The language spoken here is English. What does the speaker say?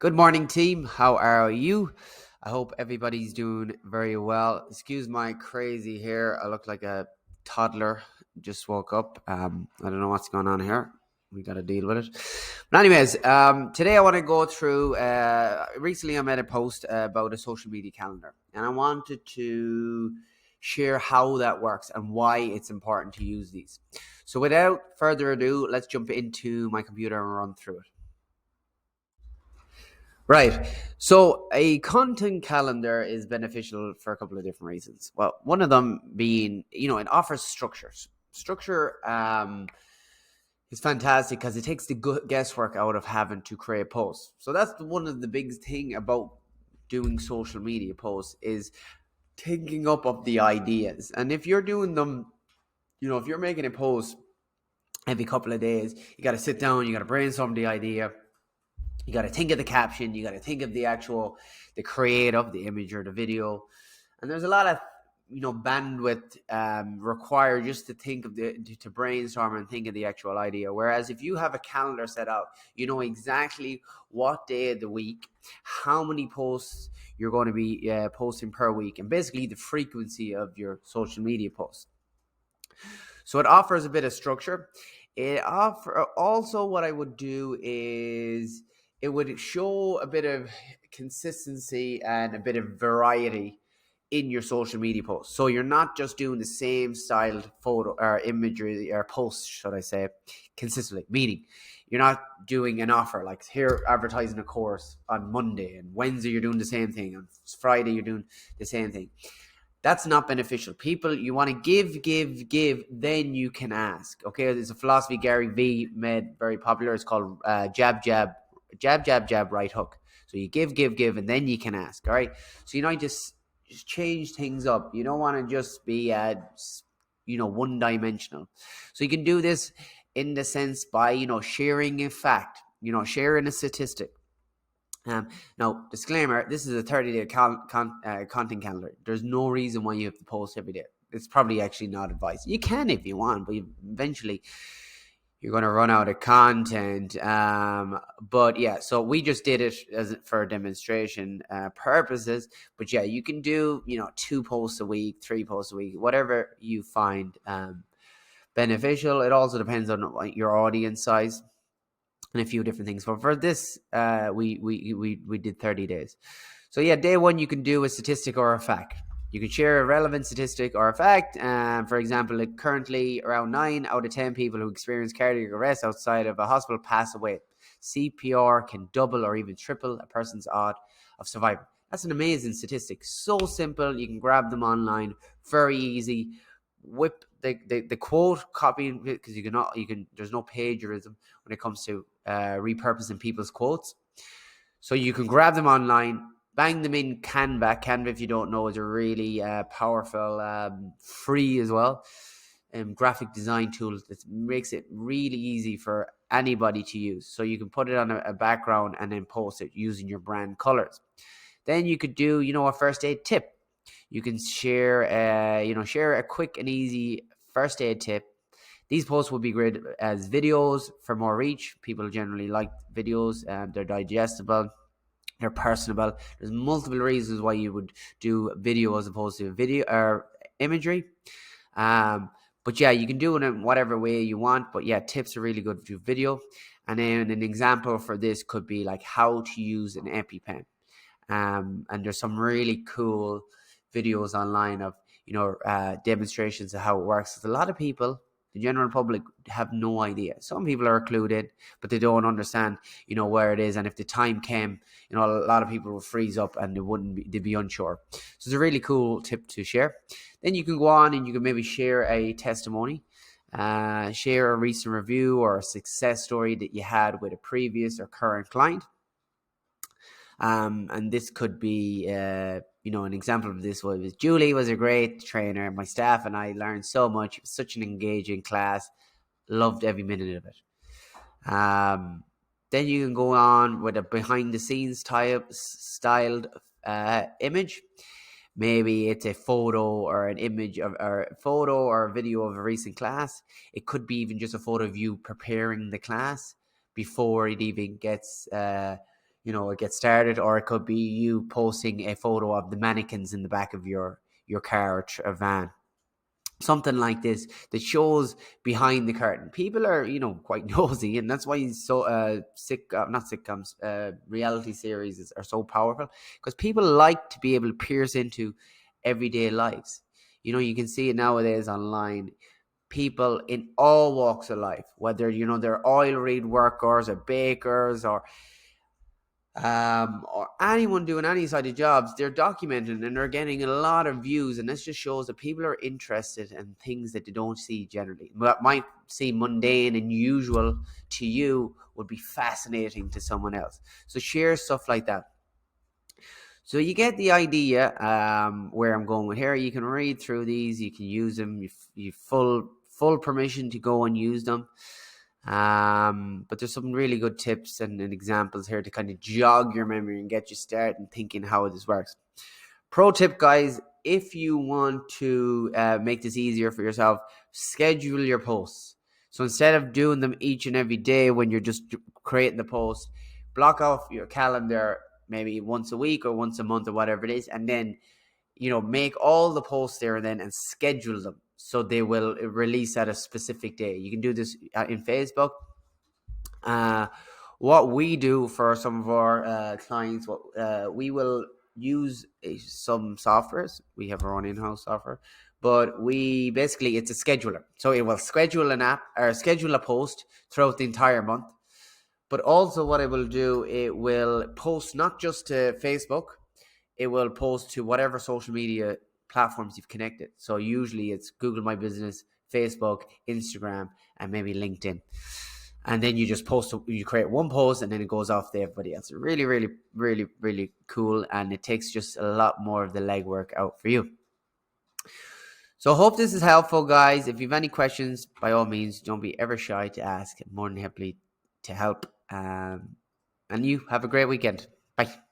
Good morning, team. How are you? I hope everybody's doing very well. Excuse my crazy hair. I look like a toddler. Just woke up. I don't know what's going on here. We got to deal with it. But anyways, today I want to go through. Recently, I made a post about a social media calendar, and I wanted to share how that works and why it's important to use these. So, without further ado, let's jump into my computer and run through it. Right. So a content calendar is beneficial for a couple of different reasons. Well, one of them being, it offers structures. Structure is fantastic because it takes the guesswork out of having to create posts. So that's one of the big thing about doing social media posts is thinking up of the ideas. And if you're doing them, if you're making a post every couple of days, you got to sit down, you got to brainstorm the idea. You got to think of the caption. You got to think of the creative, the image or the video. And there's a lot of, bandwidth required just to think of to brainstorm and think of the actual idea. Whereas if you have a calendar set out, you know exactly what day of the week, how many posts you're going to be posting per week, and basically the frequency of your social media posts. So it offers a bit of structure. Also what I would do is it would show a bit of consistency and a bit of variety in your social media posts. So you're not just doing the same styled photo or imagery or posts, should I say, consistently. Meaning you're not doing an offer like here advertising a course on Monday, and Wednesday you're doing the same thing, on Friday you're doing the same thing. That's not beneficial. People, you want to give, then you can ask. Okay, there's a philosophy Gary Vee made very popular. It's called jab, right hook. So you give, and then you can ask. All right. So just change things up. You don't want to just be one dimensional. So you can do this in the sense by sharing a fact, sharing a statistic. Now, disclaimer, this is a 30-day content calendar. There's no reason why you have to post every day. It's probably actually not advice. You can if you want, but eventually you're going to run out of content. But yeah, so we just did it for demonstration purposes. But yeah, you can do, 2 posts a week, 3 posts a week, whatever you find beneficial. It also depends on your audience size and a few different things. But for this, we did 30 days. So yeah, day 1 you can do a statistic or a fact. You can share a relevant statistic or a fact. For example, currently around 9 out of 10 people who experience cardiac arrest outside of a hospital pass away. CPR can double or even triple a person's odds of survival. That's an amazing statistic. So simple. You can grab them online. Very easy. Whip the quote, copy, because you can. There's no plagiarism when it comes to repurposing people's quotes. So you can grab them online, bang them in Canva. Canva, if you don't know, is a really powerful, free as well, graphic design tool that makes it really easy for anybody to use. So you can put it on a background and then post it using your brand colors. Then you could do, a first aid tip. You can share a quick and easy first aid tip. These posts would be great as videos for more reach. People generally like videos. They're digestible. They're personable. There's multiple reasons why you would do video as opposed to video or imagery. But yeah, you can do it in whatever way you want. But yeah, tips are really good to do video. And then an example for this could be like how to use an EpiPen. And there's some really cool videos online of demonstrations of how it works. There's a lot of people, the general public, have no idea. Some people are clued in, but they don't understand where it is, and if the time came, a lot of people would freeze up and they'd be unsure. So it's a really cool tip to share. Then you can go on and you can maybe share a testimony, share a recent review or a success story that you had with a previous or current client. And this could be, an example of this was Julie was a great trainer. My staff and I learned so much. It was such an engaging class. Loved every minute of it. Then you can go on with a behind the scenes styled image. Maybe it's a photo or an image of or a photo or a video of a recent class. It could be even just a photo of you preparing the class before it even gets it gets started, or it could be you posting a photo of the mannequins in the back of your car or van, something like this that shows behind the curtain. People are, quite nosy, and that's why so not sitcoms, reality series are so powerful, because people like to be able to pierce into everyday lives. You can see it nowadays online. People in all walks of life, whether they're oil rig workers or bakers or anyone doing any side of jobs, they're documenting and they're getting a lot of views, and this just shows that people are interested in things that they don't see generally. What might seem mundane and usual to you would be fascinating to someone else. So share stuff like that. So you get the idea, where I'm going with here. You can read through these, you can use them, you full permission to go and use them. But there's some really good tips and examples here to kind of jog your memory and get you started thinking how this works. Pro tip, guys, if you want to make this easier for yourself, schedule your posts. So instead of doing them each and every day when you're just creating the post, block off your calendar maybe once a week or once a month or whatever it is, and then make all the posts there and schedule them so they will release at a specific day. You can do this in Facebook. What we do for some of our clients, we will use some softwares. We have our own in-house software, but it's a scheduler. So it will schedule an app or schedule a post throughout the entire month. But also what it will do, it will post not just to Facebook, it will post to whatever social media platforms you've connected. So usually it's Google My Business, Facebook, Instagram, and maybe LinkedIn. And then you just you create one post and then it goes off to everybody else. Really, really, really, really cool. And it takes just a lot more of the legwork out for you. So I hope this is helpful, guys. If you have any questions, by all means, don't be ever shy to ask. I'm more than happy to help. And you have a great weekend. Bye.